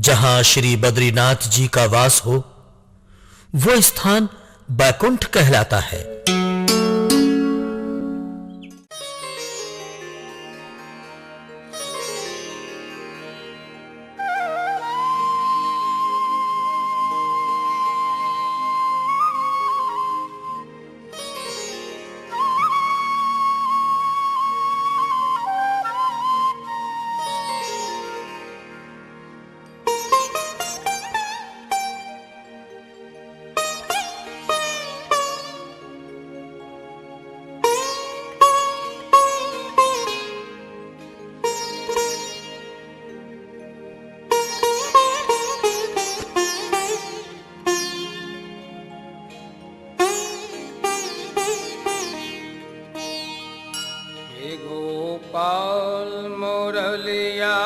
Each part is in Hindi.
जहां श्री बद्रीनाथ जी का वास हो, वो स्थान बैकुंठ कहलाता है। गोपाल मुरलिया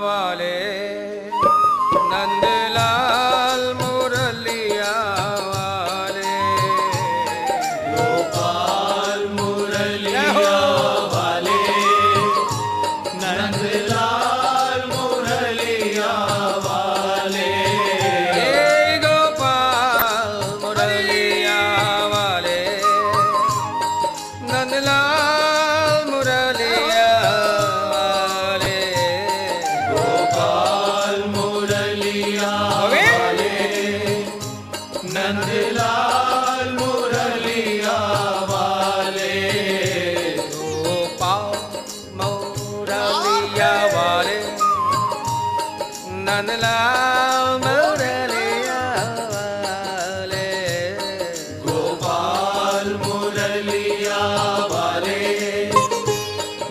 वाले, नंदलाल मुरलिया वाले। गोपाल मुरलिया वाले, नंदलाल मुरलिया वाले। गोपाल मुरलिया वाले, नंदलाल मुरलिया वाले। गोपाल मुरलिया वाले, नंदलाल मुरलिया वाले। गोपाल मुरलिया वाले, नंदलाल मुरलिया वाले। गोपाल मुरलिया वाले,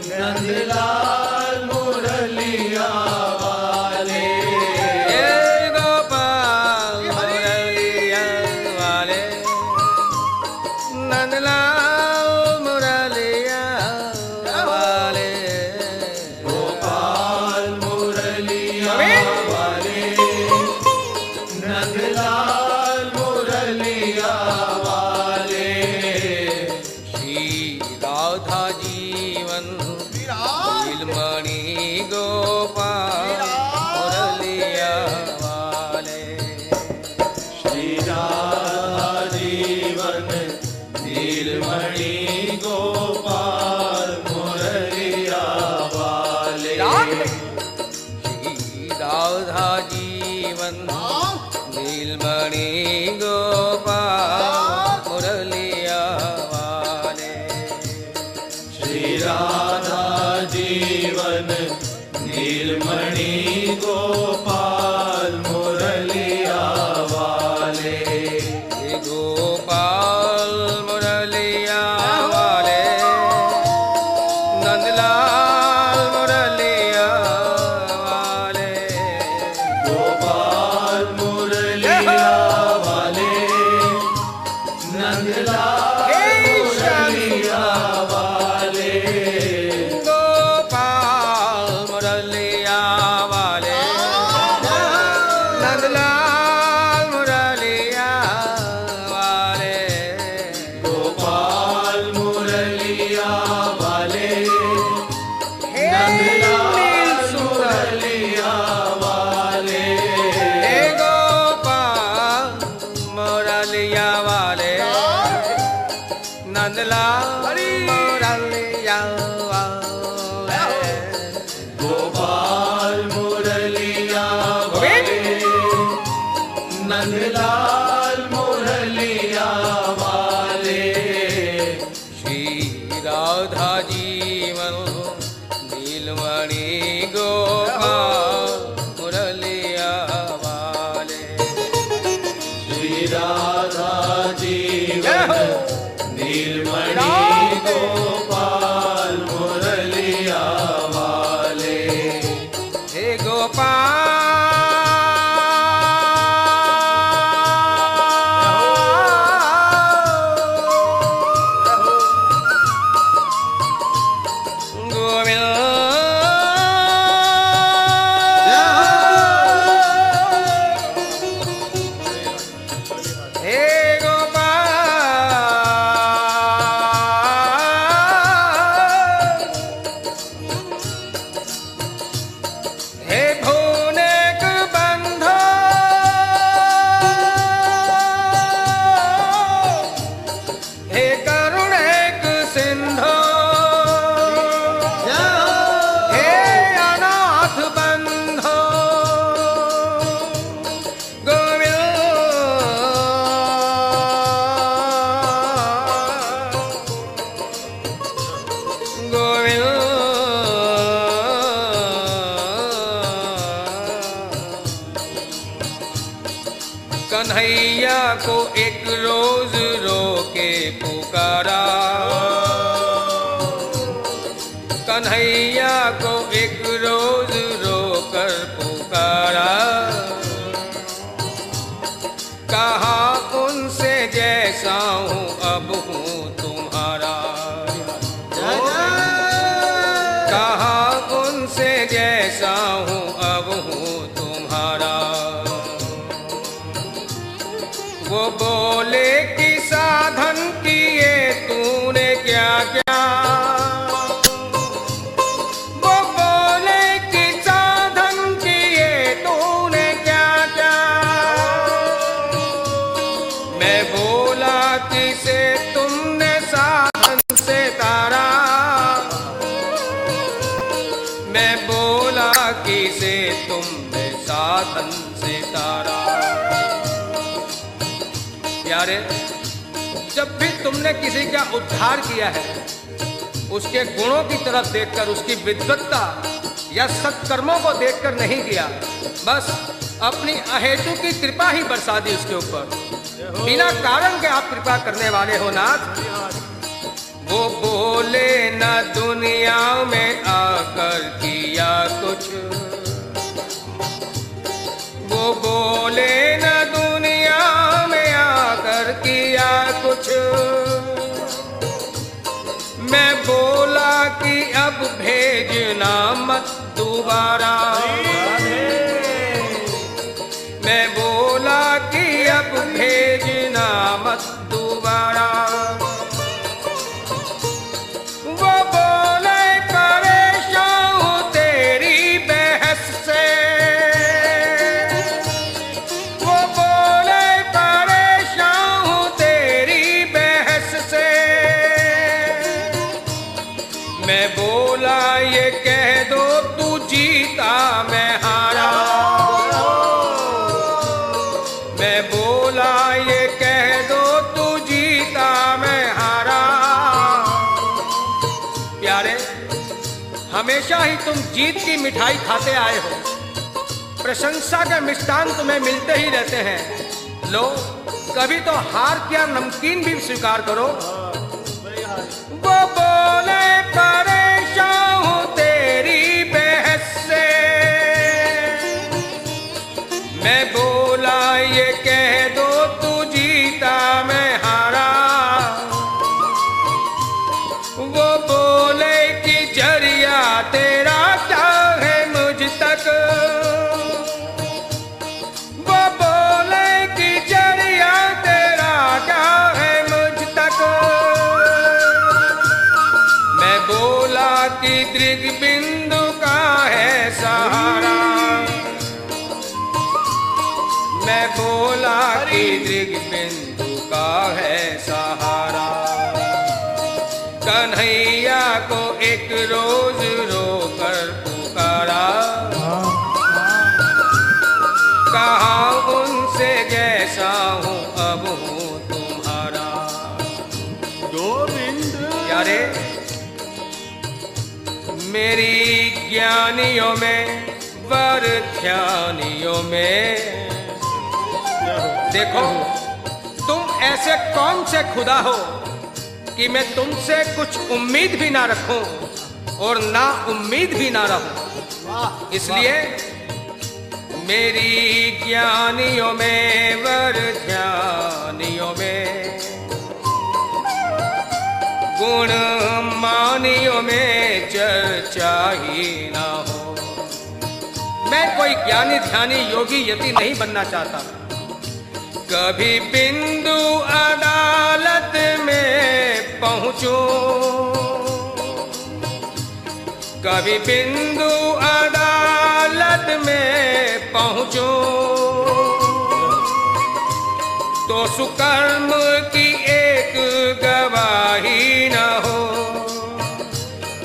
नंदलाल मुरलिया वाले। गोपाल मुरलिया वाले, नंदलाल मुरलिया वाले। गोपाल मुरलिया वाले, नंदलाल मुरलिया वाले। श्री राधा जीवन नीलमणि गोपाल मुरलिया वाले। श्री राधा जीवन नीलमणि गोपाल मुरलिया वाले। श्री राधा जीवन नीलमणि गोपाल मुरलिया वाले। श्री राधा जीवन नीलमणि गोपाल मुरलिया वाले। गोपाल मुरलिया वाले, नंदलाल मुरलिया वाले। गोपाल मुरलिया वाले, नंदलाल मुरलिया वाले। गोपाल मुरलिया वाले, नंदलाल मुरलिया वाले। गोपाल मुरलिया वाले, हे नंदलाल मुरलिया वाले। हे गोपाल मुरलिया वाले, नंदलाल मुरलिया वाले। गोपाल मुरलिया वाले, नंदलाल मुरलिया वाले। श्री राधा जीवन नीलमणि गोपाल मुरलिया वाले। श्री राधा जीवन नीलमणि गोपाल मुरलिया वाले। हे गोपाल हे भुवनेश्वर कन्हैया को एक रोज रो के पुकारा, कन्हैया को एक रोज रो कर पुकारा, कहा उनसे जैसा हूँ अब हूँ तुम्हारा, कहा उनसे जैसा हूँ अब हूँ तुम्हारा। वो बोले कि साधन किए तूने क्या क्या, वो बोले कि साधन किए तूने क्या क्या। मैं बोला किसे तुमने साधन से तारा, मैं बोला किसे तुमने साधन से तारा। प्यारे, जब भी तुमने किसी का उद्धार किया है, उसके गुणों की तरफ देखकर, उसकी विद्वत्ता या सत्कर्मों को देखकर नहीं किया, बस अपनी अहेतु की कृपा ही बरसा दी उसके ऊपर। बिना कारण के आप कृपा करने वाले हो नाथ। वो बोले न दुनिया में आकर किया कुछ, वो बोले न दुनिया में आकर किया कुछ। मैं बोला कि अब भेजना मत दोबारा, मैं बोला कि अब भेजना मत दोबारा। वो बोले परेशान हूँ तेरी बहस से, वो बोले परेशान हूँ तेरी बहस से। मैं बोला ये कह दो तू जीता मैं हारा, मैं बोला ये कह दो तू जीता मैं हारा। प्यारे, हमेशा ही तुम जीत की मिठाई खाते आए हो, प्रशंसा के मिष्ठान तुम्हें मिलते ही रहते हैं। लो, कभी तो हार क्या नमकीन भी स्वीकार करो। वो बोले परेशान हूँ तेरी बहस से, मैं बोला ये कह दो तू जीता मैं हारा। वो बोले कि जरिया तेरा क्या है मुझ तक, वो बोले कि जरिया तेरा क्या है मुझ तक। मैं बोला कि दृग बिंदु का है सहारा, मैं बोला कि दृग बिंदु का है सहारा। कन्हैया को एक रोज रो कर पुकारा, कहा उनसे जैसा हूँ अब हूँ तुम्हारा। गोविंद प्यारे, मेरी ज्ञानियों में वर ध्यानियों में, देखो तुम ऐसे कौन से खुदा हो कि मैं तुमसे कुछ उम्मीद भी ना रखूं और ना उम्मीद भी ना रहूं। इसलिए मेरी ज्ञानियों में वर ध्यानियों में, गुण मानियों में चर्चा ही ना हो। मैं कोई ज्ञानी ध्यानी योगी यति नहीं बनना चाहता। कभी बिंदु अदालत में पहुंचूं, कभी बिंदु अदालत में पहुंचूं, तो सुकर्म की एक गवाही न हो।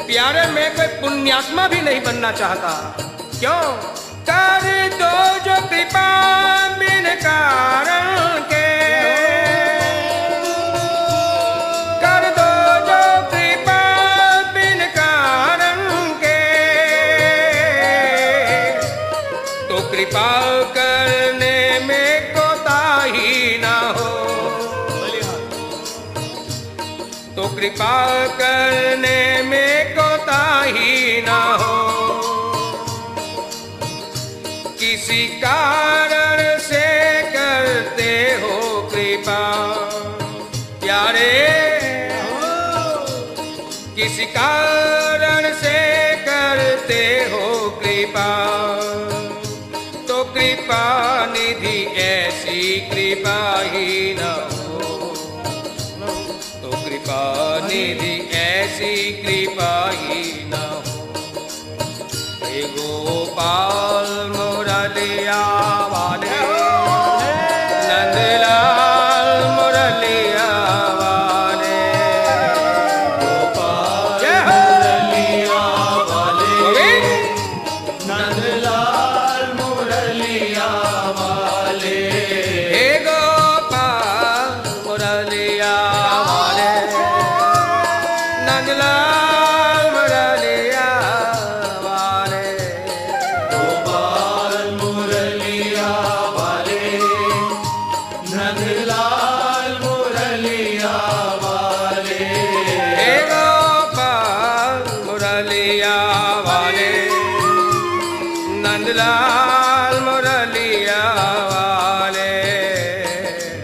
प्यारे, मैं कोई पुण्यात्मा भी नहीं बनना चाहता। क्यों? कर दो जो कृपा बिन कारण के, कर दो जो कृपा बिन कारण के, तो कृपा करने में कोताही ही ना हो, तो कृपा करने में कोताही ना हो। किसी कारण से करते हो कृपा प्यारे, किसी कारण से करते हो कृपा, तो कृपा निधि ऐसी कृपा ही न हो, तो कृपा निधि ऐसी कृपा ही न हो। हे गोपाल मुरलिया वाले, नंदलाल मुरलिया वाले, गोपाल मुरलिया वाले, नंदलाल मुरलिया वाले। हे गोपाल मुरलिया वाले, नंदलाल मुरलिया वाले, गोपाल मुरलिया वाले, नंदलाल मुरलिया वाले। हे गोपाल मुरलिया वाले, नंदलाल मुरलिया वाले,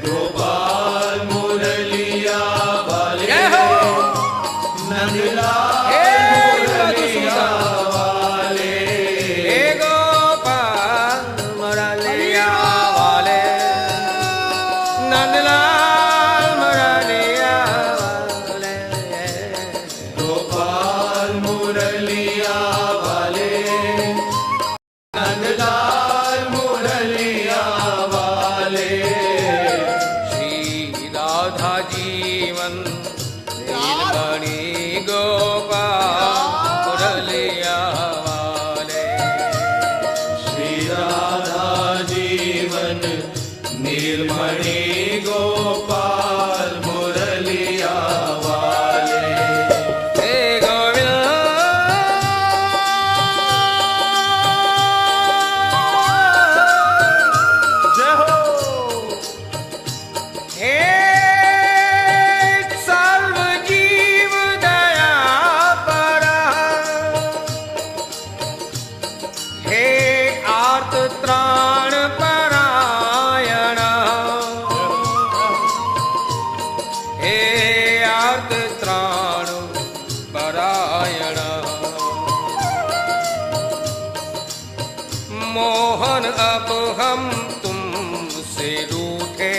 गोपाल मुरलिया वाले, जय हो। नंदलाल हे मुरलिया वाले। हे गोपाल मुरलिया वाले, नंदलाल मुरलिया वाले, गोपाल मुरलिया वाले, नंदलाल मुरलिया वाले। श्री राधा जीवन नीलमणि गोपाल मुरलिया वाले, श्री राधा जीवन नीलमणि गोपाल मुरलिया वाले। हे गोविंद जय हो। हे सर्व जीव दया परा, हे आर्त त्राण परायण, हे आर्त त्राण परायण। मोहन अब हम तुमसे रूठे,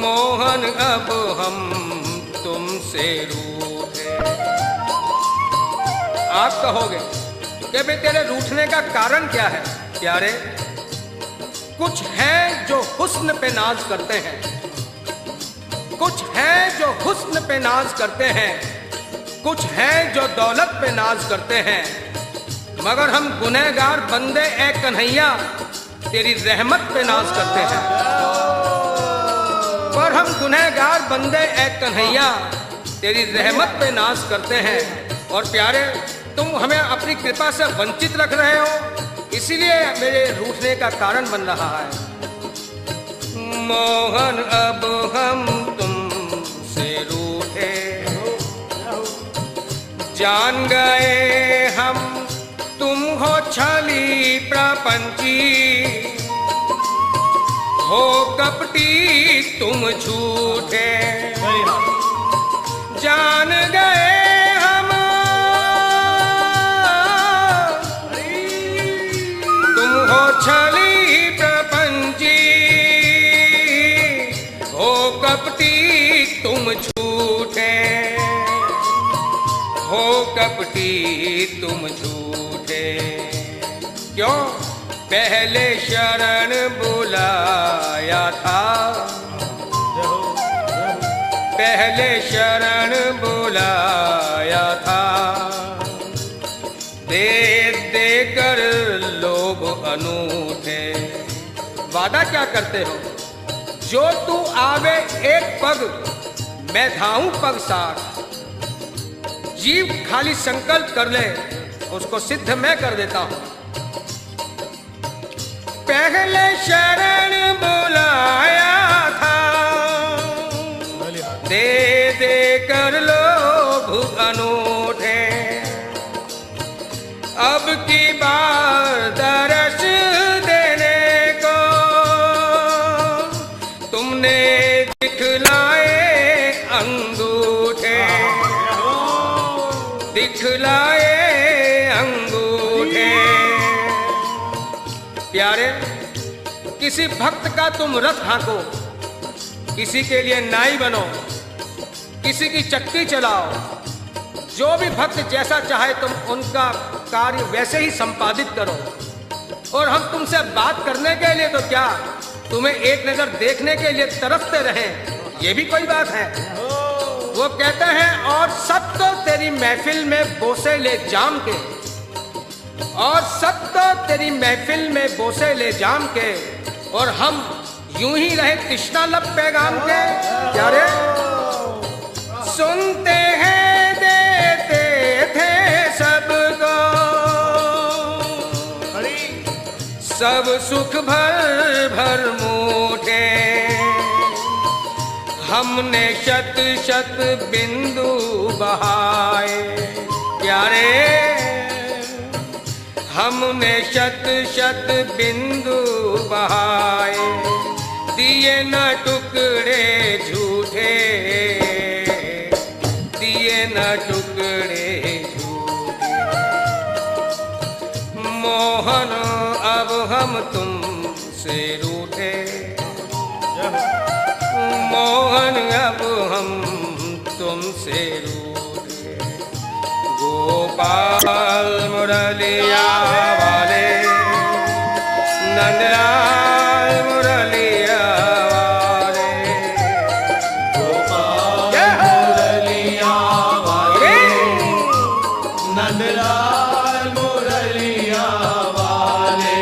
मोहन अब हम तुमसे रूठे। आप कहोगे कि भाई तेरे रूठने का कारण क्या है प्यारे? कुछ हैं जो हुस्न पे नाज करते हैं, कुछ हैं जो हुस्न पे नाज करते हैं, कुछ हैं जो दौलत पे नाज करते हैं, मगर हम गुनहगार बंदे ए कन्हैया तेरी रहमत पे नाज करते हैं। पर हम गुनहगार बंदे ए कन्हैया तेरी रहमत पे नाज करते हैं। और प्यारे तुम हमें अपनी कृपा से वंचित रख रहे हो, इसीलिए मेरे रूठने का कारण बन रहा है। मोहन अब हम तुमसे रूठे, जान गए हम तुम हो छली प्रपंची, हो कपटी तुम झूठे। जान गए हम तुम हो छली प्रपंची, हो कपटी तुम झूठे, हो कपटी तुम झूठे। क्यों? पहले शरण बुलाया था, पहले शरण बुलाया था, दे दे कर लोभ अनूठे। वादा क्या करते हो? जो तू आवे एक पग, मैं धाऊं पग साथ। जीव खाली संकल्प कर ले, उसको सिद्ध मैं कर देता हूं। पहले शरण बुलाया था, दे दे कर लोभ अनूठे, अब की बार दरस देने को तुमने दिखलाए अंगूठे, दिखलाए अंगूठे। प्यारे, किसी भक्त का तुम रथ हाँको, किसी के लिए नाई बनो, किसी की चक्की चलाओ, जो भी भक्त जैसा चाहे तुम उनका कार्य वैसे ही संपादित करो। और हम तुमसे बात करने के लिए तो क्या, तुम्हें एक नजर देखने के लिए तरसते रहें, ये भी कोई बात है। वो कहते हैं और सब तो तेरी महफिल में बोसे ले जाम के, और सब तो तेरी महफिल में बोसे ले जाम के, और हम यूं ही रहे तृष्णा लब पैगाम के। क्या रे? सुनते हैं देते थे सबको, सब सुख भर भर मूठे, हमने शत शत बिंदु बहाए। प्यारे, हमने शत शत बिंदु बहाए, दिए न टुकड़े झूठे, दिए न टुकड़े झूठे। मोहन अब हम तुमसे रूठे, मोहन अब हम तुमसे रूठे। गोपाल मुरलिया वाले, नंदलाल मुरलिया वाले, गोपाल मुरलिया वाले, नंदलाल मुरलिया वाले,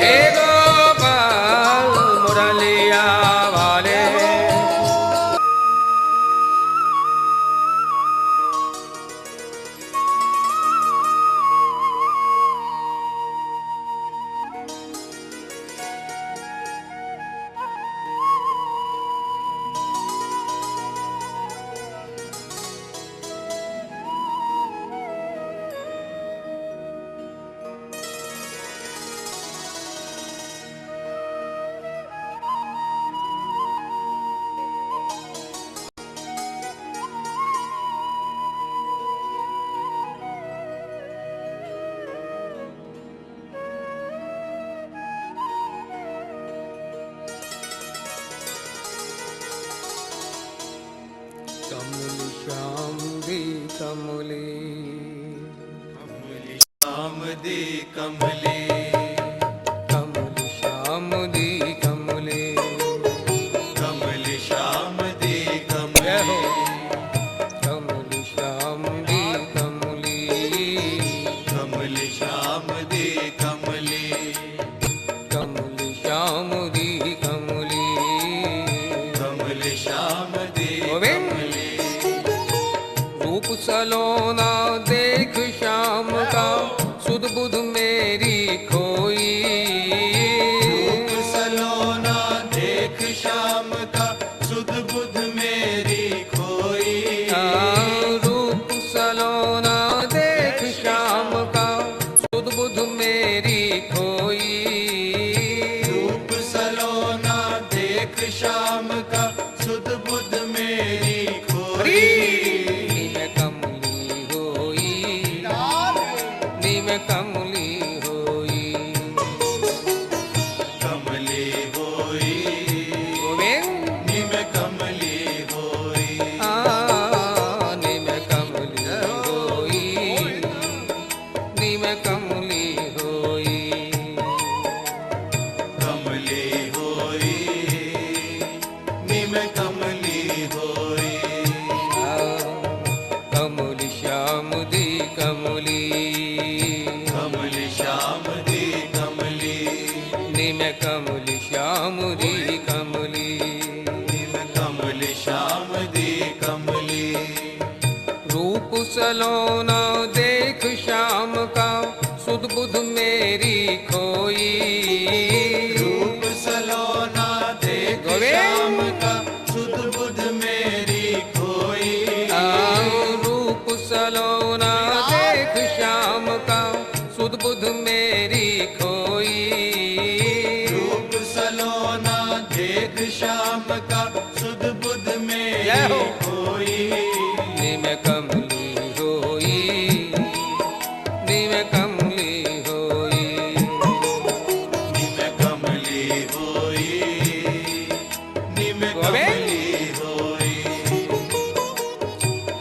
हे गोपाल मुरलिया वाले। कमल श्याम दी कमली, श्याम दी कमली, कमल श्याम दी कमली, कमल श्याम दी जय हो। कमली, कमल श्याम दी कमली, कमल श्याम दी कमली, कमल श्याम दी कमली, कमल श्याम दी गोविंद। कमली, रूप सलोना देख श्याम का, सुध बुध मेरी खोई। रूप सलोना देख श्याम का, सुध बुध मेरी खोई। रूप सलोना देख श्याम का, सुध बुध मेरी खोई। रूप सलोना देख श्याम का, सुध बुध मेरी खोई। नीम कमली होई, नीम कमली होई, कमली होई, गोविंद। निम कमली होई, नीम कमली होई, नीम कमली होई, कमली होई, निम कमली होई। कमल श्याम दी कमली, कमल श्याम दी कमली, नीम कमल श्याम दी कमली। निम कमल श्याम दी कमली, रूप सलोना देख श्याम का, सुध बुध मेरी खोई। सुध बुध मेरी खोई। रूप सलोना देख श्याम का सुध बुध जय हो। मेरी कोई। निम कमली होई, निम कमली होई। निम कमली होई, निम कमली होई।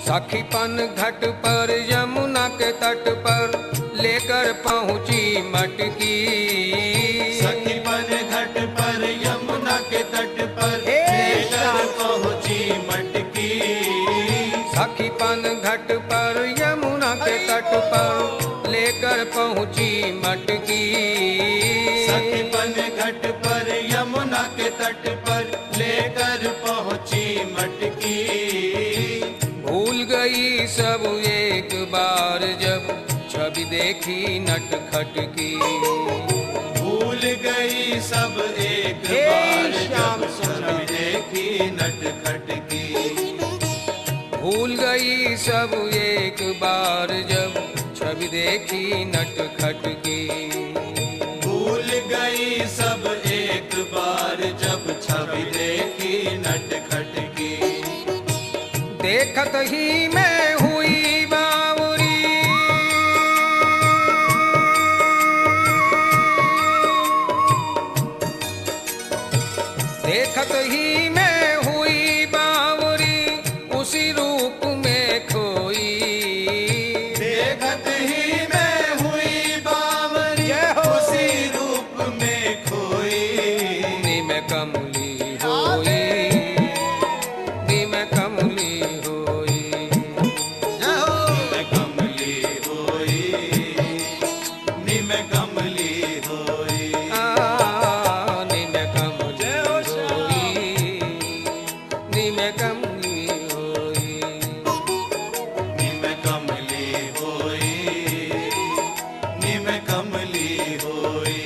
सखीपन घट पर यमुना के तट पर लेकर पहुंची मटकी। सखीपन घाट पर यमुना के तट पर हे लेकर श्याम। पहुंची मटकी। सखीपन घट पर यमुना के तट पर लेकर पहुंची मटकी। सखीपन घाट पर यमुना के तट पर लेकर पहुंची मटकी। भूल गई सब एक बार जब छवि देखी नटखट की। भूल गई सब एक हे बार श्याम जब सुंदर। छवि देखी नटखट की। भूल गई सब एक बार जब छवि देखी नटखट की। भूल गई सब एक बार जब छवि देखी नटखट की। देखत ही मैं हुई बावरी। देखत ही मैं हुई बावरी उसी रूप में खोई। देखत ही मैं हुई बावरी जय हो। उसी रूप में खोई। निम कमली होई, निम कमली होई। निम कमली होई, निम कमली होई। निम कमली होई, निम कमली होई। निम कमली होई, निम कमली होई।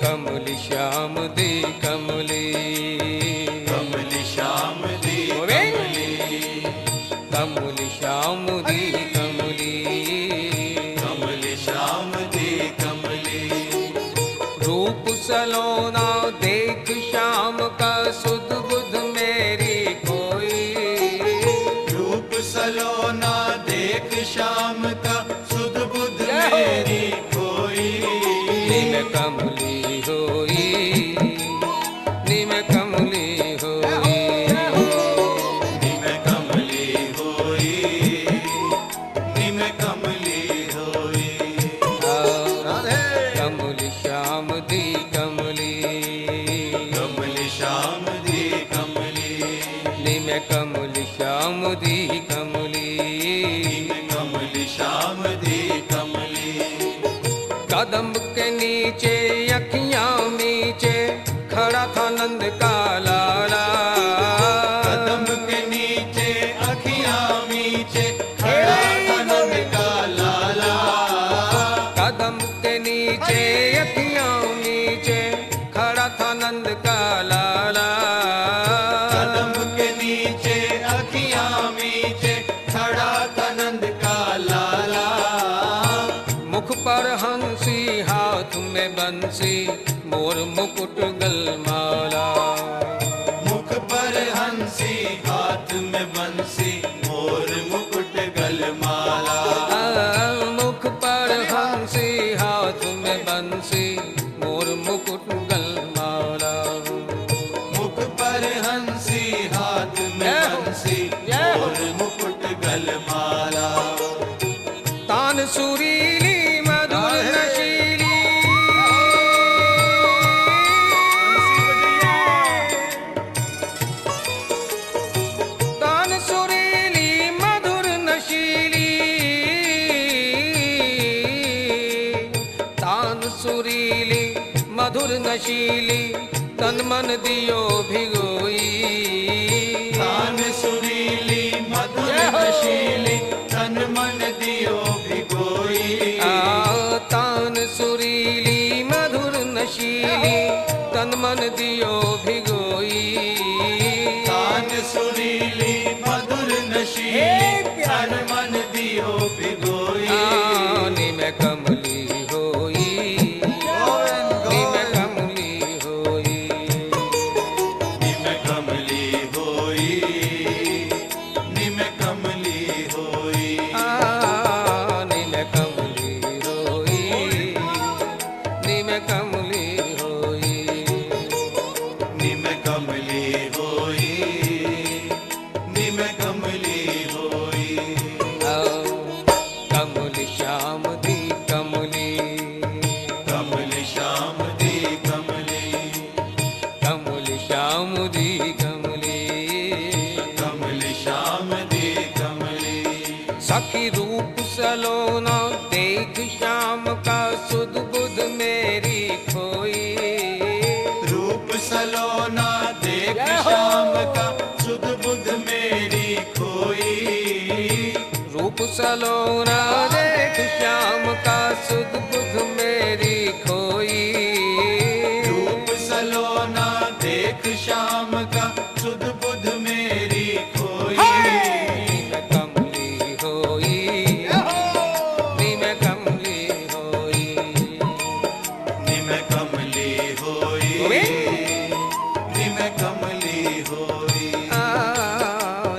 कमली श्याम दी कमली। कमली श्याम दी होवे। कमली। कमली श्याम दी कमली। कमली श्याम दी कमली। रूप सलोना देख श्याम का सुध बुध मेरी कोई। रूप सलोना देख श्याम का सुध बुध जय हो। मेरी कोई। निम कमली होई, निम कमली होई। निम कमली होई, निम कमली होई। कमली श्याम दी कमली। कमली श्याम दी कमली। निम कमली श्याम दी कमली। निम कमली श्याम दी कमली। कदम के नीचे अखियां नीचे खड़ा था नंद का लाला। कदम के नीचे अखियां नीचे खड़ा था नंद का लाला। कदम के नीचे अखियां नीचे खड़ा था नंद का लाला। कदम के नीचे अखियां नीचे खड़ा था नंद का लाला। मुख पर हंसी हाथ में बंसी मोर मुकुट गलमाला। मुख पर हंसी हाथ में बंसी मोर मुकुट गलमाला। मुख पर हंसी हाथ में बंसी मोर मुकुट गलमाला। मुख पर हंसी हाथ में बंसी मोर मुकुट गलमाला। तान सुरीली मधुर नशीली। तान सुरीली मधुर नशीली। तान सुरीली मधुर नशीली तन मन दियो भिगोई। तान सुरीली मधुर नशीली तन मन दियो भिगोई। तान सुरीली मधुर नशीली तन मन दियो भिगोई। तान सुरीली मधुर नशीली तन मन दियो भिगोई। निम का सुध बुध मेरी खोई। रूप सलोना देख श्याम का सुध बुध मेरी खोई। रूप सलोना देख श्याम का सुध बुध मेरी खोई। रूप सलोना देख श्याम का सुध बुध मेरी खोई। नीम कमली होई, नीम कमली होई। निम कमली होई, निम कमली होई। आ,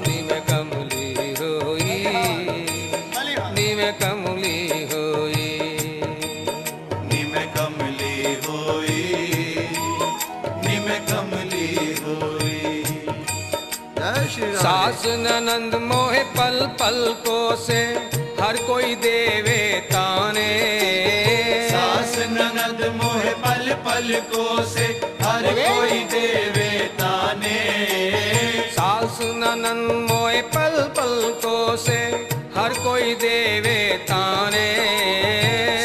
नीम कमली होई, नीम कमली होई। निम कमली होई, निम कमली होई। सास ननंद मोहे पल पल को से हर कोई देवे ताने। सास ननद मोहे पल पल को से हर कोई देवे ताने। सास ननंद मोहे पल पल को से हर कोई देवे ताने।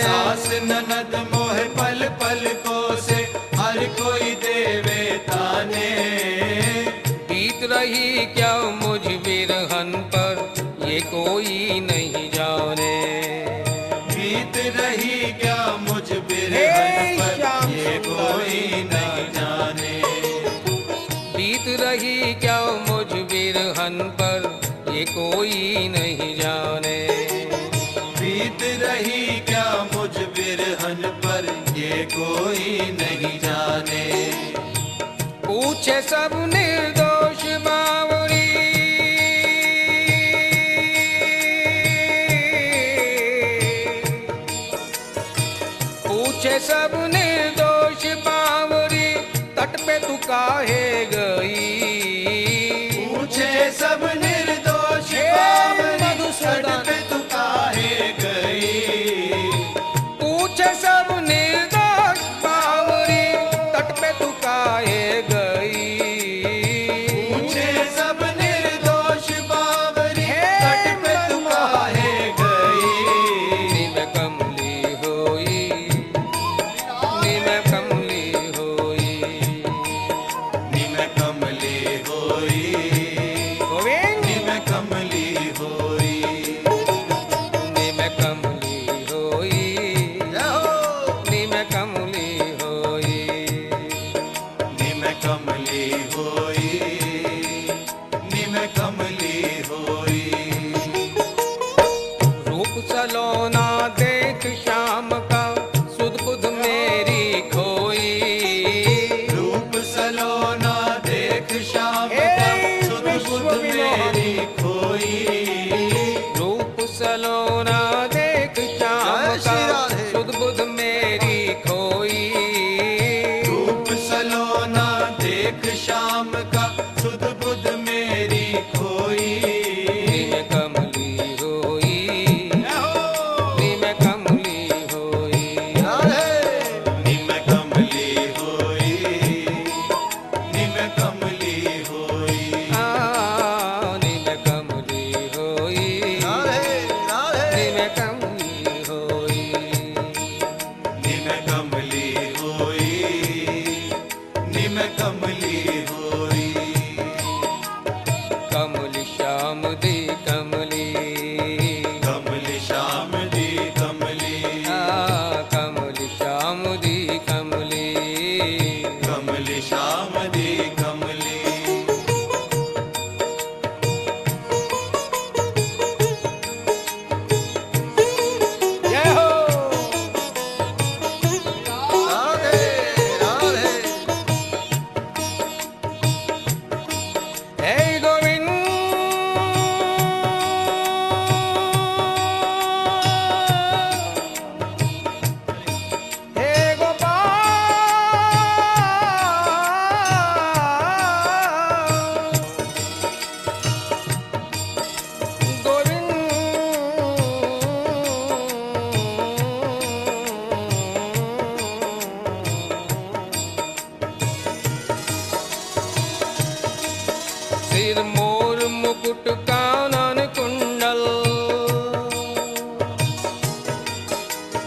सास ननद मोहे पल पल को से हर कोई देवे ताने। बीत रही क्या मुझ बिरहन पर ये कोई नहीं जाने। बीत रही क्या मुझ बिरहन पर ये कोई नहीं जाने। बीत रही क्या मुझ बिरहन पर ये कोई नहीं जाने। बीत रही क्या मुझ बिरहन पर ये कोई नहीं जाने। पूछे सब निर्दोष बावरी, पूछे सब निर्दोष बावरी तट पे तू काहे गई। पूछे सब निर्दोष बावरी तट पे तू काहे गई। पूछे सब निर्दोष बावरी तट पे तू काहे गई। पूछे सब निर्दोष बावरी तट पे तू काहे गई। नीम कमली होई, नीम कमली होई। निम कमली होई, गोविंद निम कमली होई। नीम कमली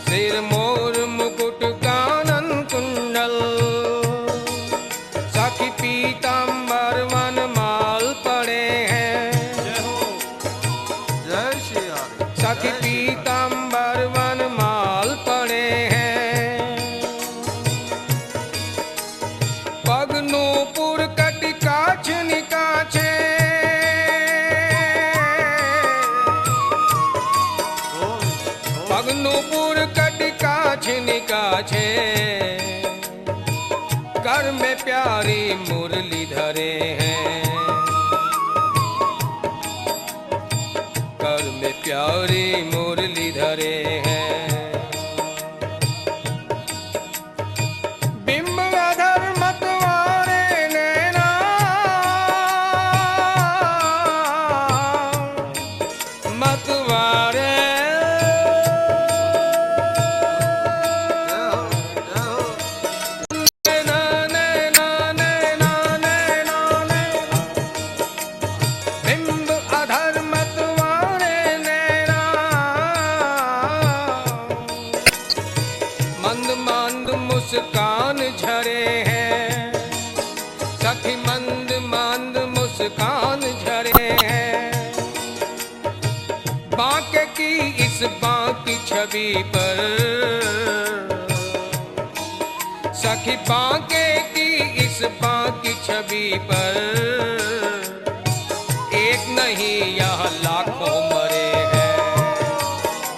सिर मोर मुकुट कानन कुंडल, सखी पीतांबर वनमाल पड़े हैं। जय हो, जय श्री हरि। सखी पीतांबर वनमाल पड़े हैं। पग नूपुर कटिकाछ निकाछे, पग नूपुर कटिकाछ निकाछे, कर में प्यारी मुरली धरे हैं। कर में प्यारी मुरली धरे हैं। बिंब अधर मतवारे नैना, मतवारे नैना, नैना, नैना, नैना, नैना। बिंब अधर मतवारे नैना, मंद मंद मुस्कान झरे हैं। सखी मंद मंद मुस्कान झरे हैं। बांके की इस बांकी छवि पर, सखी बांके की इस बांकी छवि पर, एक नहीं यह लाखों मरे हैं।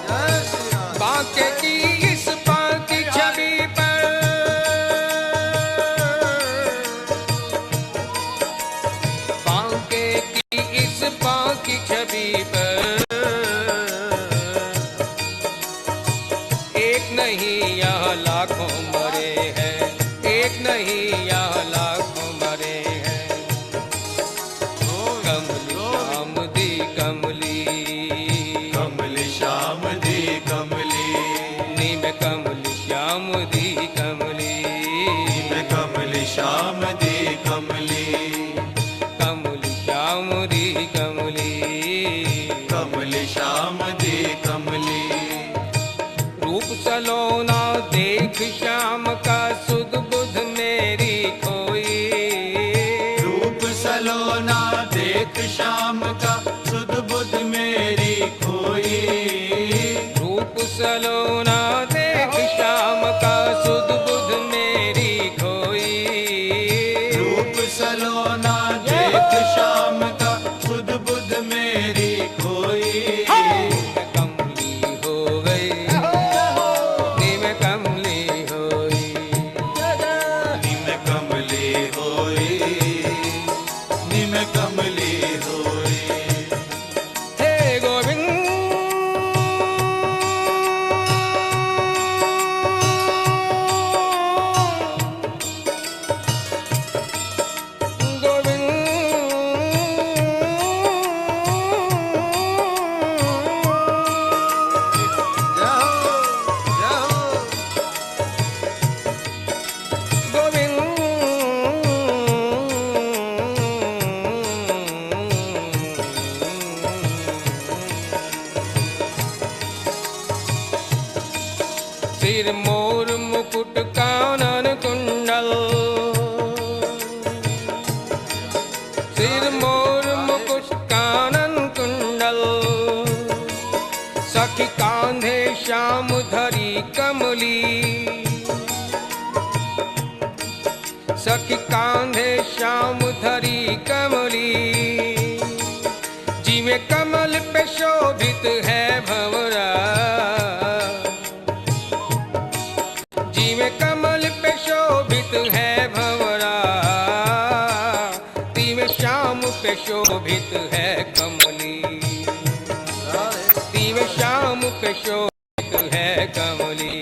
जय श्री हरि। बांके की इस बांकी छवि पर, बांके की इस बांकी छवि पर, एक नहीं यह लाखों मरे हैं। एक नहीं यह लाखों मरे हैं। कमली श्याम दी कमली, कमली श्याम दी कमली, नीम कमली श्याम दी कमली, मैं कमली श्याम दी कमली, कमली श्याम दी कमली। कमली श्याम दी कमली। रूप सलोना देख श्याम का, सुध बुध मेरी खोई। रूप सलोना देख श्याम का, सुध बुध मेरी खोई। रूप सलोना देख श्याम का, सुध बुध मेरी खोई। रूप सलोना देख श्याम का, सुध बुध मेरी खोई। कमली हो गई, नीम कमली होई। निम कमली होई, निम कमली होई। हे गोविंद, सिर मोर मुकुट कानन कुंडल, सिर मोर मुकुट कानन कुंडल, सखी कांधे श्याम धरी कमली, सखी कांधे श्याम धरी कमली, जिਵੇਂ कमल पे शोभित है भंवरा, जिਵੇਂ कमल पे शोभित है भंवरा, तिਵੇਂ श्याम पे शोभित है कमली, तिਵੇਂ श्याम पे शोभित है कमली।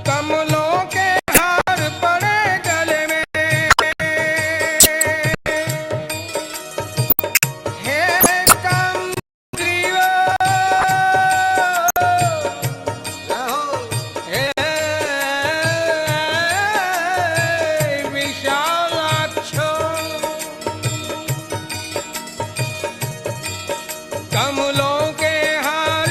कमलों के हार पड़े गले में, हे कमग्रीवा, हे विशालाक्षो, कमलों के हार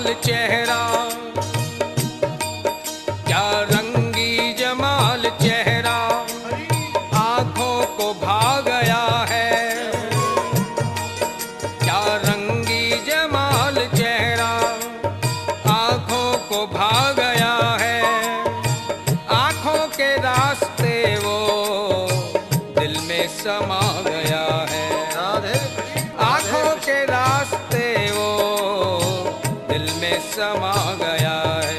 जमाल चेहरा, क्या रंगी जमाल चेहरा आंखों को भा गया है। क्या रंगी जमाल चेहरा आंखों को भा गया है। आंखों के रास्ते वो दिल में समा गया है। आंखों के रास्ते वो दिल में समा गया है।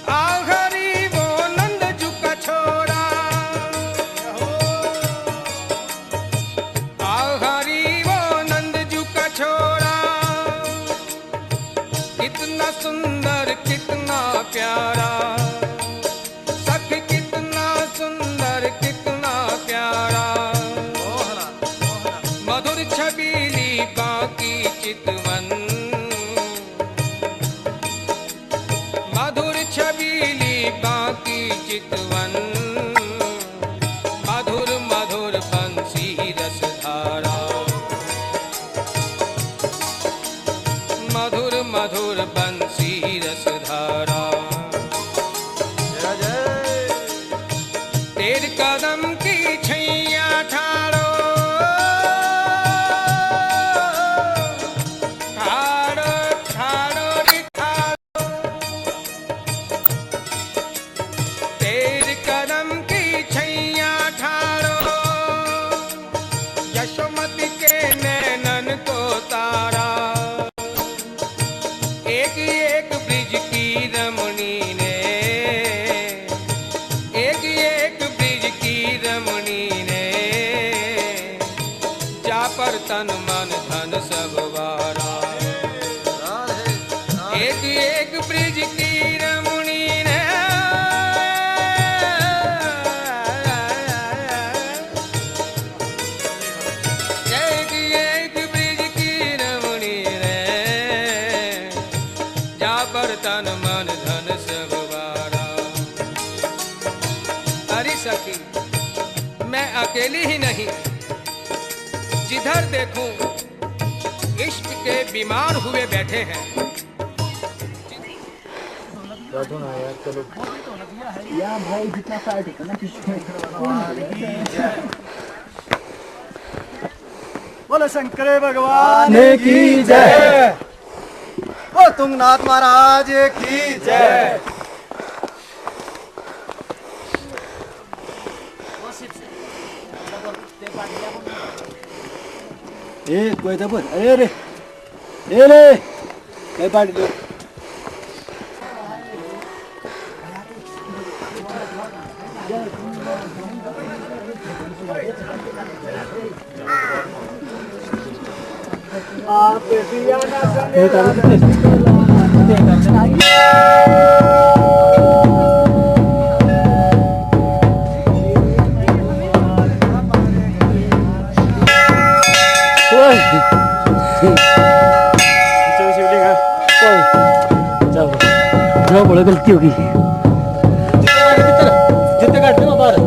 आखिरी वो नंदजू का छोरा, आखिरी वो नंदजू का छोरा, कितना सुंदर कितना प्यारा, सखी कितना सुंदर कितना प्यारा। मधुर छबीली बाकी चितवन, मधुर छबीली बाकी चितवन, मधुर मधुर बंसी रसधारा, मधुर मधुर बंसी रसधारा। तेरे कदम की छैया ठाड़ो, ठाड़ो ठाड़ो रे ठाड़ो। तेरे कदम की छैया ठाड़ो, यशोमती के नैनन को तारा। एक एक ब्रिज की रमणी ने, एक एक ब्रिज की रमणी ने, जा पर तन मन धन सब वारा। एक एक ब्रिज की रमणी ने, एक एक ब्रिज की रमणी ने, जा पर तन मन धन सब वारा। अरे सखी मैं अकेली ही नहीं, जिधर देखूं इश्क के बीमार हुए बैठे हैं। बोले शंकर भगवान की जय। ओ तुंगनाथ महाराज की जय। ए कोई तो बोल, अरे अरे ले ले ले पार्टी दो। आप पिया ना बड़ा गलती होगी। जितने काटते हो बाहर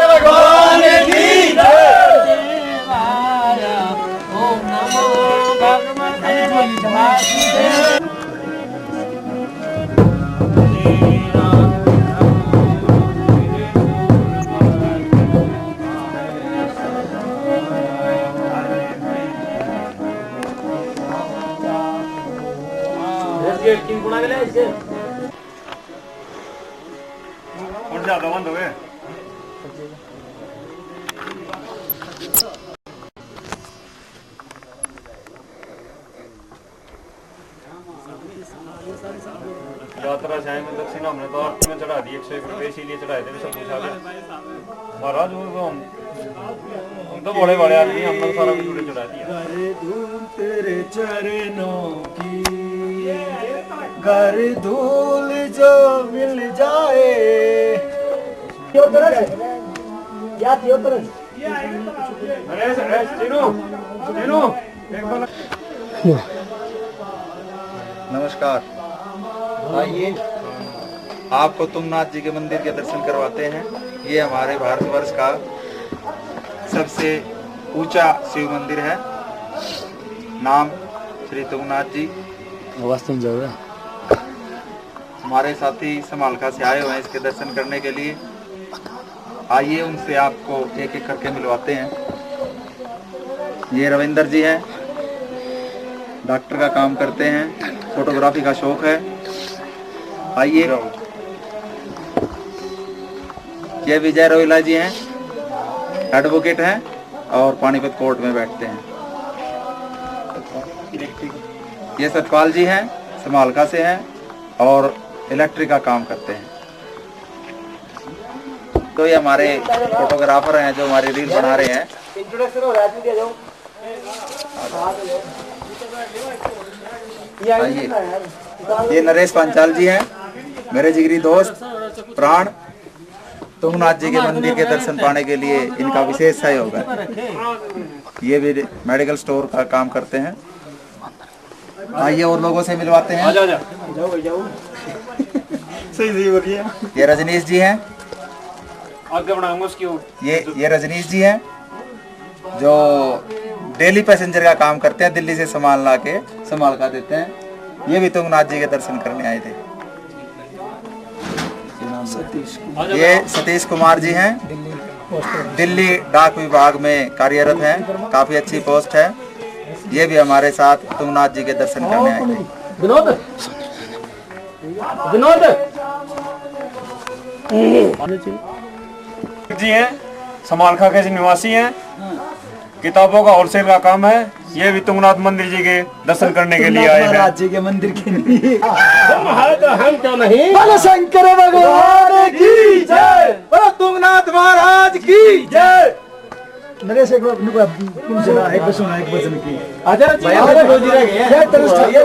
भगवान की ओम नमो भगवते वासुदेवाय। ज्यादा बंद हो गए। यात्रा से आए में दक्षिणा हमने तो आरती में चढ़ा दी 101 रुपये, इसीलिए चढ़ाए थे, सब पूछा गया महाराज। हम तो बड़े बड़े आदमी, हमने सारा कुछ चढ़ा दिया। तेरे चरणों की घर धूल जो मिल जाए। नमस्कार। आइए आपको तुंगनाथ जी के मंदिर के दर्शन करवाते हैं। ये हमारे भारतवर्ष का सबसे ऊंचा शिव मंदिर है, नाम श्री तुंगनाथ जी। हमारे साथी समालखा से आए हुए हैं इसके दर्शन करने के लिए। आइए उनसे आपको एक एक करके मिलवाते हैं। ये रविंदर जी हैं, डॉक्टर का काम करते हैं, फोटोग्राफी का शौक है। आइए। ये विजय रोहिला जी हैं, एडवोकेट हैं और पानीपत कोर्ट में बैठते हैं। ये सतपाल जी हैं, समालखा से हैं और इलेक्ट्रिक का काम करते हैं। तो ये हमारे फोटोग्राफर हैं जो हमारी रील बना रहे हैं। आइए। ये नरेश पांचाल जी हैं, मेरे जिगरी दोस्त प्राण। तुंगनाथ जी के मंदिर के दर्शन पाने के लिए इनका विशेष सहयोग है। ये भी मेडिकल स्टोर का काम करते हैं। आइए और लोगों से मिलवाते हैं। सही बोलिए। ये रजनीश जी हैं, आगे बढ़ाऊंगा उसकी ओर। ये रजनीश जी हैं जो डेली पैसेंजर का काम करते हैं, दिल्ली से सामान ला के समालखा देते हैं। ये भी तुंगनाथ जी के दर्शन करने आए थे। ये सतीश कुमार जी हैं, दिल्ली डाक विभाग में कार्यरत हैं, काफी अच्छी पोस्ट है। ये भी हमारे साथ तुंगनाथ जी के दर्शन करने आए थे। विनोद जी हैं, समालखा के निवासी हैं, किताबों का होलसेल का काम है। ये भी तुंगनाथ मंदिर जी के दर्शन करने के लिए आए हैं। जी के मंदिर के लिए हम क्यों नहीं? बोलो शंकर भगवान की जय, बोलो तुंगनाथ महाराज की जय। नरेश एक बार सुना, एक बार सुना, एक वचन की आजा भैया रोजी रह गए जय तरस चाहिए।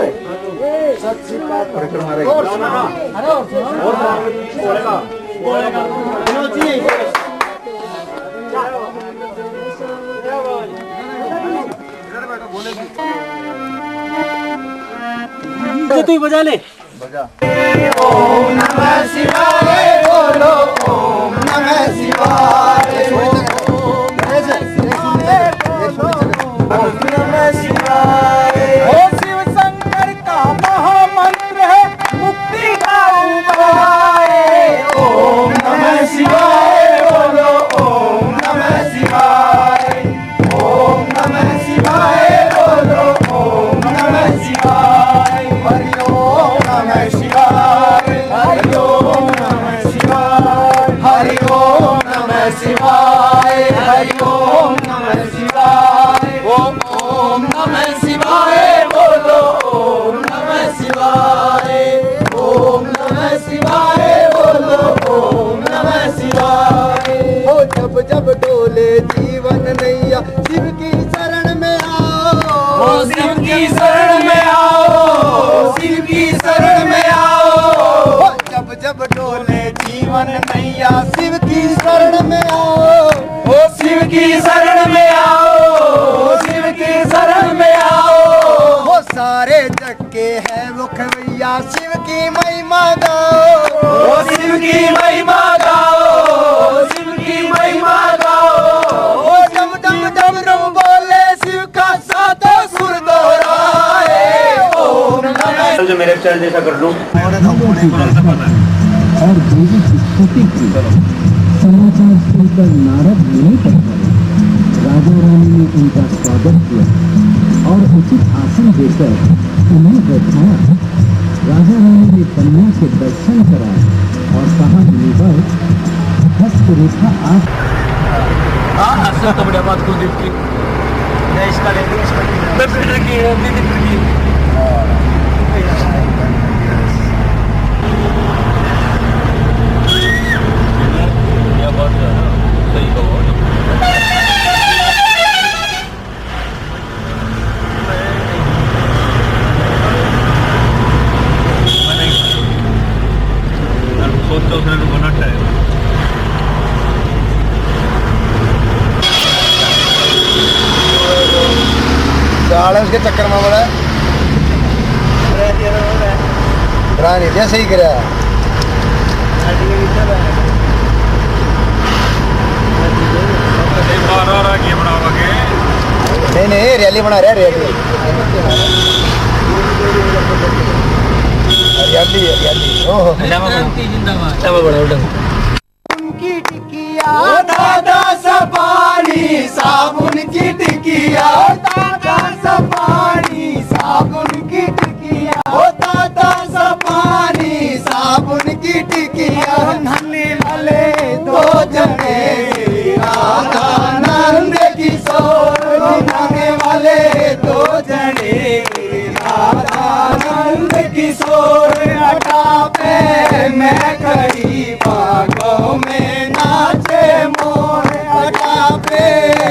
तू बजा ले। ओम नमः शिवाय बोलो, ओम नमः शिवाय। ओम नमः शिवाय। ओ शिव शंकर का महामंत्र है, मुक्ति का उपाय। ओम नमः शिवाय बोलो, ओम नमः शिवाय। ओम नमः शिवाय बोलो, ओम नमः शिवाय। हरि ओम नमः शिवाय, हरि ओम नमः शिवाय, हरि ओम नमः शिवाय, हरि ओम नमः शिवाय। ओम नमः शिवाय बोलो, ओम नमः शिवाय। ओम नमः शिवाय बोलो, ओम नमः शिवाय। हो जब जब डोले जीवन नैया, शिव की शरण में आओ। हो शिव की शरण में आओ, शिव की शरण में आओ। हो जब जब डोले जीवन नैया, शिव की शरण में आओ। हो शिव की शरण में आओ, शिव की शरण में आओ। हो सारे जग के है मुख भैया, शिव की महिमा गाओ। हो शिव की महिमा गाओ, शिव की महिमा गाओ। हो डम डम डम डम बोले, शिव का सात सुर दोहराए। ओम नमः। जो मेरे चैनल जैसा कर लूं। और देवी की स्तुति की समाचार सुनकर नारद मुनि पर राजा रानी ने उनका स्वागत किया और उचित आसन देकर उन्हें बैठाया। राजा रानी ने कन्या के दर्शन कराए और कहा, मुनिवर हस्तरेखा आप। असं तो बड्या बात को देखती देश का उसके चक्कर में बड़ा रानी सही कराया। नहीं नहीं रैली बना रहे रैली हरियाली हरियाली की टिकिया दादा सपानी साबुन की टिकिया दादा सपानी साबुन की टिकिया ओ दादा सपानी साबुन की टिकिया नन्हे वाले दो जने राधानंद किशोर नन्हे वाले दो जने राधानंद किशोर अटा पे मैं खड़ी बागों में नाचे मोर अटा पे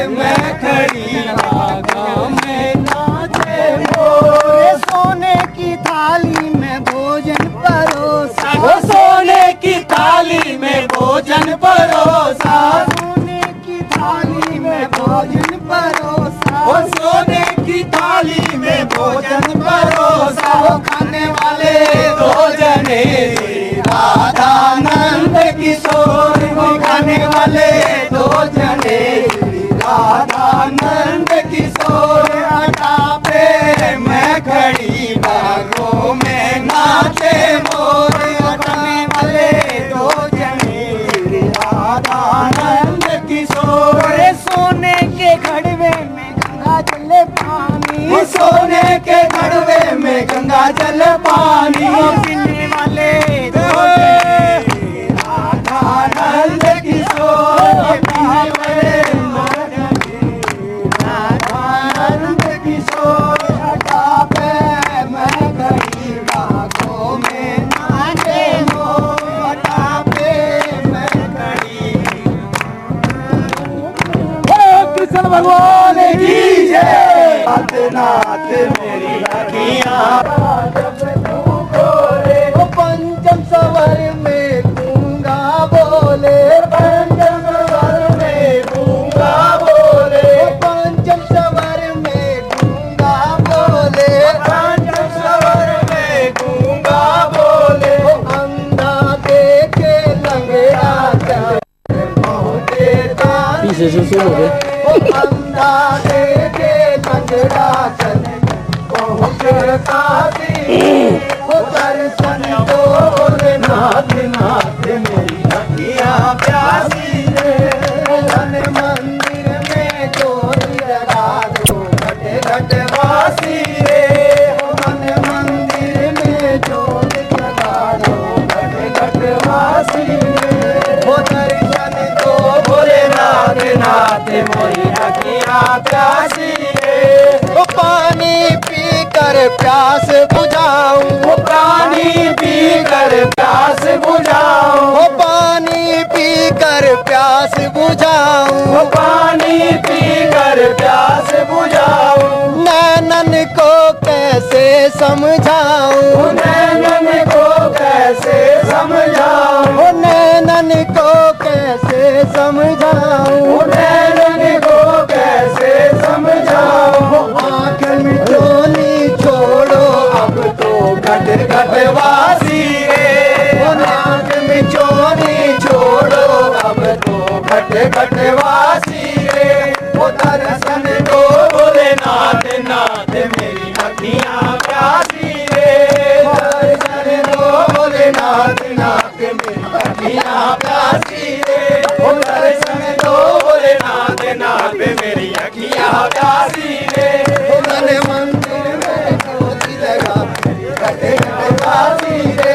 मैं खड़ी बागों में नाचे मोर सोने की थाली में भोजन परोसा वो सोने की थाली में भोजन परोसा सोने की थाली में भोजन परोसा वो सोने की थाली में भोजन परोसा वो खाने वाले दो जने राधानंद किशोर वो खाने वाले दो जने राधानंद किशोर अटा पे मैं खड़ी बागों में नाचे मोर खाने वाले दो जने राधानंद किशोर सोने के घड़वे में गंगा जल पानी सोने के घड़वे में गंगा जल पानी पीने वाले दो राधानंद किशोर पीने वाले राधानंद किशोर अटा पे मैं खड़ी बागों में नाचे मोर अटा पे मैं खड़ी कृष्ण भगवान की जय नाथ नाथ मेरी अखियां पंचम सवर में गूंगा बोले पंचम सवर में गूंगा बोले पंचम सवर में गूंगा बोले पंचम सवर में गूंगा बोले अंधा देखे लंगड़ा चले पीछे से सुनो अंधा देखे लंगड़ा चले पहुँचे काशी हो दर्शन दो बोले नाथ नाथ मेरी अखियां प्यासी रे धन मंदिर में ज्योति लगा दो घट घट वासी रे धन मंदिर में ज्योति लगा दो घट घट वासी रे हो दर्शन दो बोले नाथ नाथ मेरी अखियां प्यासी रे पानी पी कर प्यास बुझाऊं पानी पी कर प्यास बुझाऊं पानी पी कर प्यास बुझाऊं पानी पी कर प्यास बुझाऊं नैनन को कैसे समझाऊं नैनन को कैसे समझाऊं नैनन को कैसे समझाऊं नैनन को कैसे समझाऊं आँख में चोली छोड़ो अब तो घट घट वासी रे आँख में चोली छोड़ो अब तो घट घट वासी रे वो दर्शन दो बोले नाथ नाथ मेरी अखियां प्यासी रे दर्शन दो बोले नाथ नाथ मेरी अखियां प्यासी रे वो दर्शन दो बोले नाथ नाथ मेरी अखियां प्यासी रे मन मंदिर में ज्योति लगा घट घट वासी रे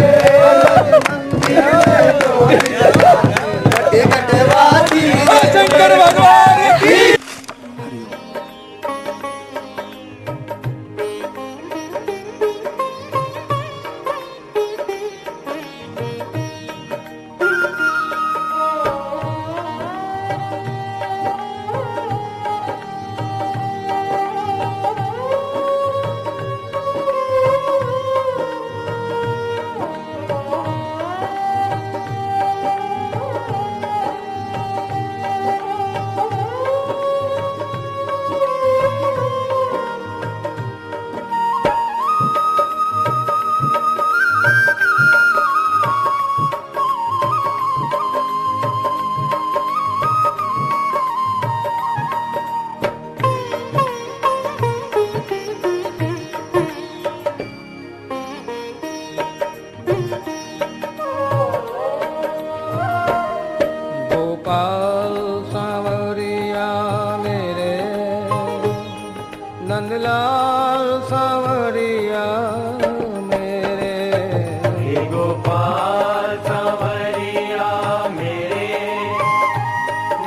मंदिर में ज्योति लगा घट घट वासी रे शंकर भगवान की गोपाल सांवरिया मेरे,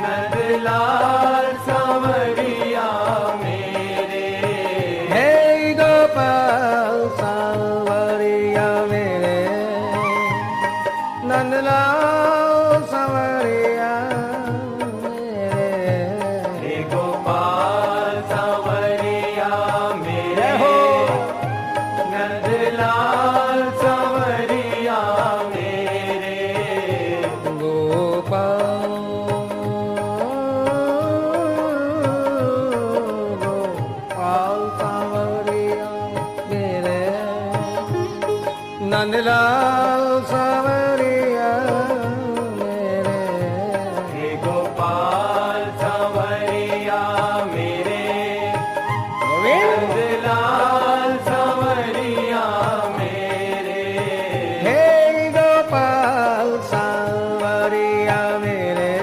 नंदलाल सांवरिया मेरे, हे गोपाल सांवरिया मेरे, नंदलाल सांवरिया मेरे, हे गोपाल सांवरिया मेरे, नंदलाल सांवरिया मेरे, गोपाल सांवरिया मेरे, नंदलाल सांवरिया मेरे, हे गोपाल सांवरिया मेरे, नंदलाल सांवरिया मेरे, हे गोपाल सांवरिया मेरे,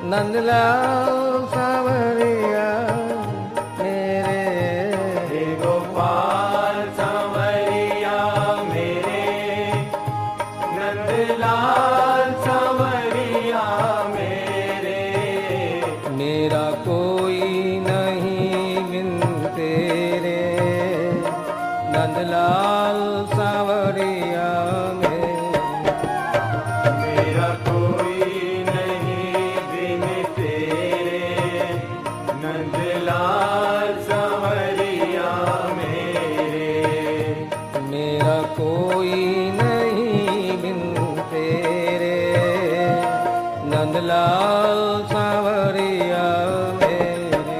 नंदलाल सांवरिया मेरे, हे गोपाल सांवरिया मेरे, नंदलाल सांवरिया मेरे, मेरा कोई नहीं बिन तेरे, नंदलाल सांवरिया मेरे, मेरा कोई नहीं बिन तेरे, नंदलाल सांवरिया मेरे, मेरा कोई नहीं बिन तेरे, नंदलाल सांवरिया मेरे,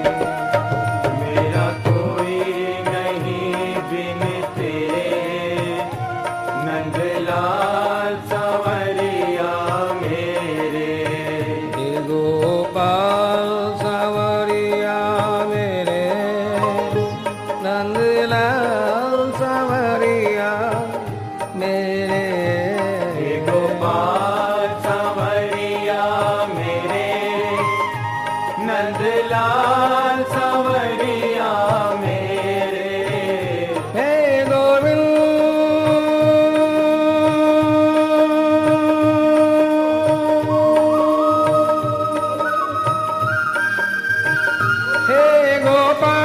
मेरा कोई नहीं बिन तेरे, नंदलाल सांवरिया मेरे, हे गोपाल सांवरिया मेरे, नंदलाल सांवरिया मेरे, हे गोपाल सांवरिया मेरे, नंदलाल सांवरिया मेरे, हे गोविंद हे गोपाल,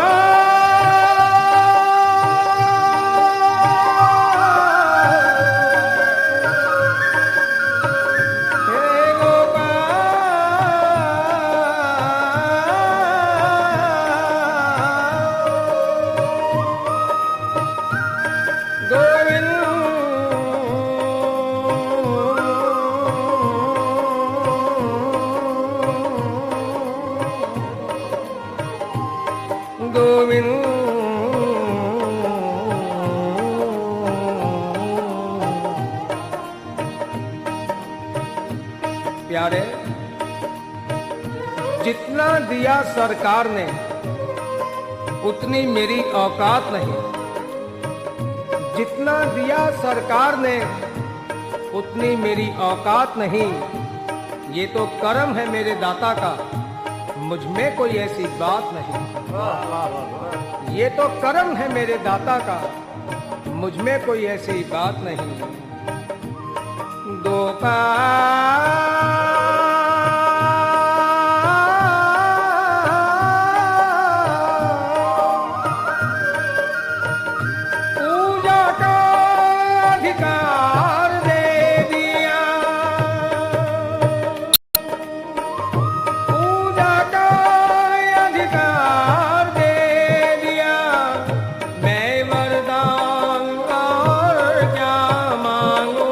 हे गोविंद प्यारे, जितना दिया सरकार ने उतनी मेरी औकात नहीं, जितना दिया सरकार ने उतनी मेरी औकात नहीं, ये तो कर्म है मेरे दाता का, मुझ में कोई ऐसी बात नहीं, ये तो कर्म है मेरे दाता का, मुझ में कोई ऐसी बात नहीं। पूजा का अधिकार दे दिया, पूजा का अधिकार दे दिया, मैं वरदान और क्या मांगू,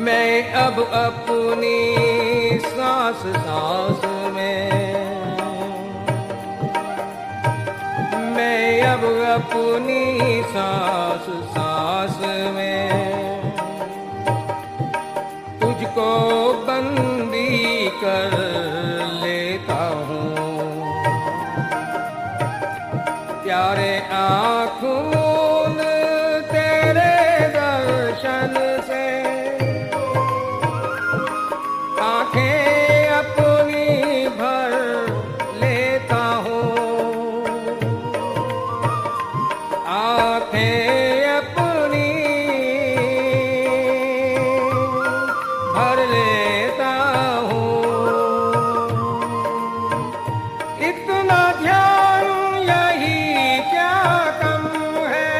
मैं अब अपनी सांस सांस में, मैं अब अपनी सांस सांस में तुझको बंदी कर लेता हूँ। प्यारे आँखों तेरे दर्शन से आँखें अपनी भर लेता हूँ, आँखें अपनी भर लेता हूँ। इतना ध्यान यही क्या कम है,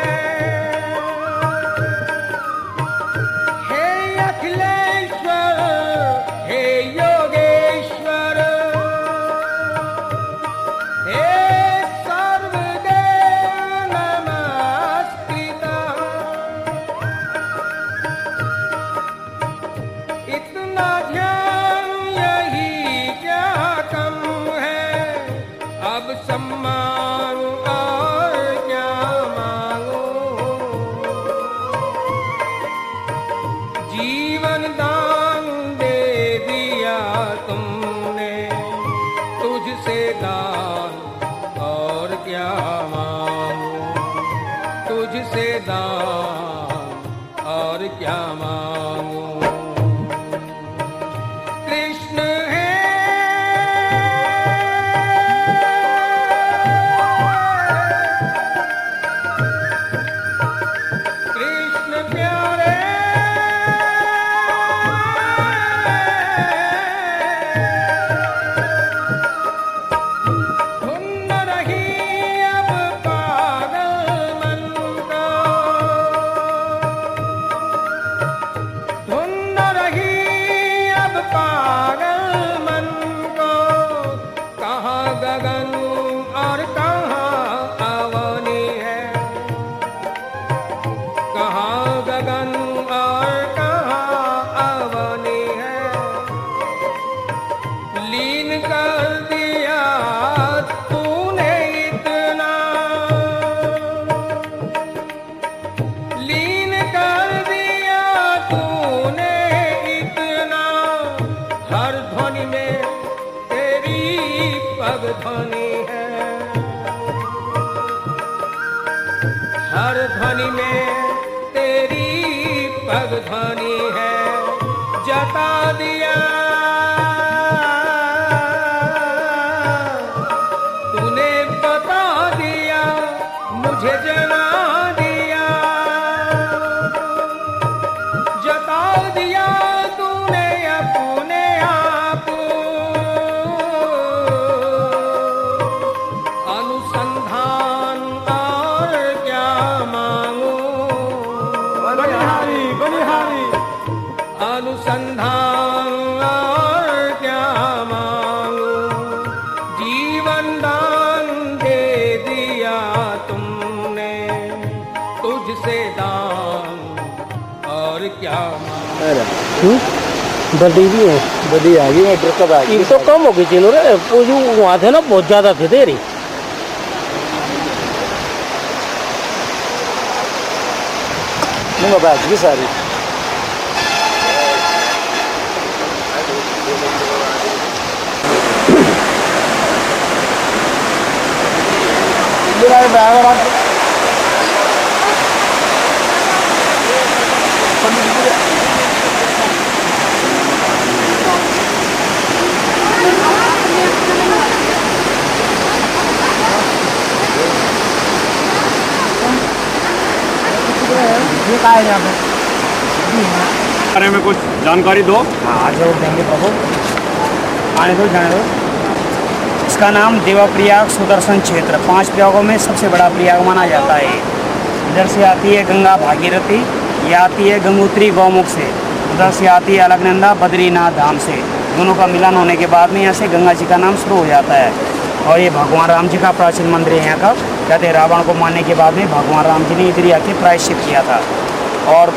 हे अखिलेश्वर हे योगेश्वर, हे सर्वदेव नमस्कृता। इतना ध्यान यही क्या कम है, अब सम्मान और क्या मांगो। जीवन दान दे दिया तुमने, तुझसे दान और क्या मांगो, तुझसे दान और क्या मांगो। कृष्ण है कृष्ण प्यारे, धुन रही अब पागल मन का, धुन रही अब पागल मन को। कहाँ गगन और कहाँ अवनी है, कहाँ गगन और कहाँ अवनी है। लीन कर दिया तूने इतना, लीन कर दिया तूने इतना। हर ध्वनि में तेरी पग ध्वनि है, हर ध्वनि में तेरी पग ध्वनि है। जता दिया तूने, बता दिया मुझे, जना दिया, जता दिया तूने अपने आप। अनुसंधान और क्या मांगू, बनिहारी बनिहारी अनुसंधान और क्या मांगू। जीवन दान दे दिया तुमने, तुझसे दान और क्या मांगू। बड़ी भी है, बड़ी आ गई ऑर्डर कब आ ये तो कम हो गई थी रे, वो जो वहाँ थे ना बहुत ज़्यादा थे तेरी। नहीं बात की सारी बारे में कुछ जानकारी दो। हाँ जरूर देंगे प्रभु, आने दो जाने दो। इसका नाम देवप्रयाग सुदर्शन क्षेत्र 5 प्रयागों में सबसे बड़ा प्रयाग माना जाता है। इधर से आती है गंगा भागीरथी, ये आती है गंगोत्री गौमुख से, उधर से आती है अलकनंदा बद्रीनाथ धाम से। दोनों का मिलन होने के बाद में यहाँ से गंगा जी का नाम शुरू हो जाता है। और ये भगवान राम जी का प्राचीन मंदिर है यहाँ का। कहते हैं रावण को मारने के बाद में भगवान राम जी ने इधर आके प्रायश्चित किया था। और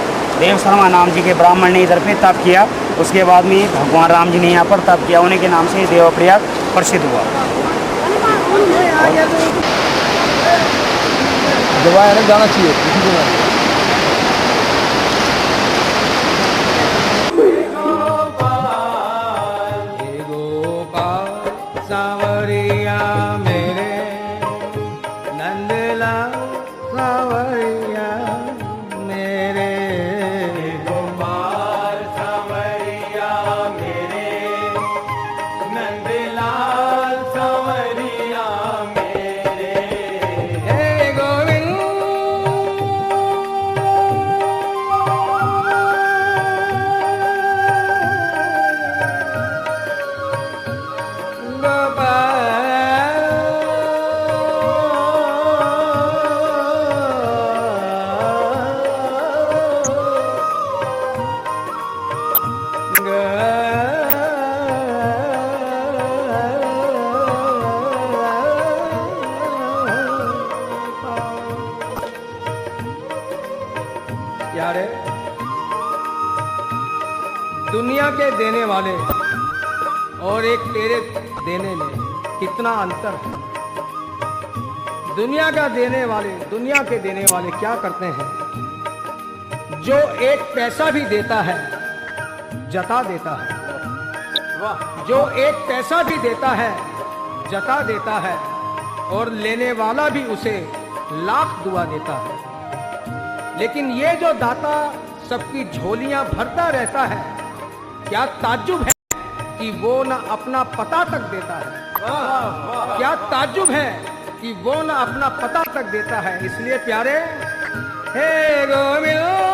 देव शर्मा नाम जी के ब्राह्मण ने इधर पे तप किया। उसके बाद में भगवान राम जी ने यहाँ पर तप किया, उन्हीं के नाम से देवप्रयाग प्रसिद्ध हुआ। दोबारा जाना चाहिए। सावरिया मेरे नंदलाल सावरिया मेरे गोपाल सावरिया मेरे नंदलाल सावरिया मेरे हे गोविंद यार दुनिया के देने वाले और एक तेरे देने में कितना अंतर है। दुनिया के देने वाले क्या करते हैं, जो एक पैसा भी देता है जता देता है, जो एक पैसा भी देता है जता देता है, और लेने वाला भी उसे लाख दुआ देता है। लेकिन ये जो दाता सबकी झोलियां भरता रहता है, क्या ताज्जुब है कि वो न अपना पता तक देता है। क्या ताज्जुब है कि वो न अपना पता तक देता है। इसलिए प्यारे हे गोविंद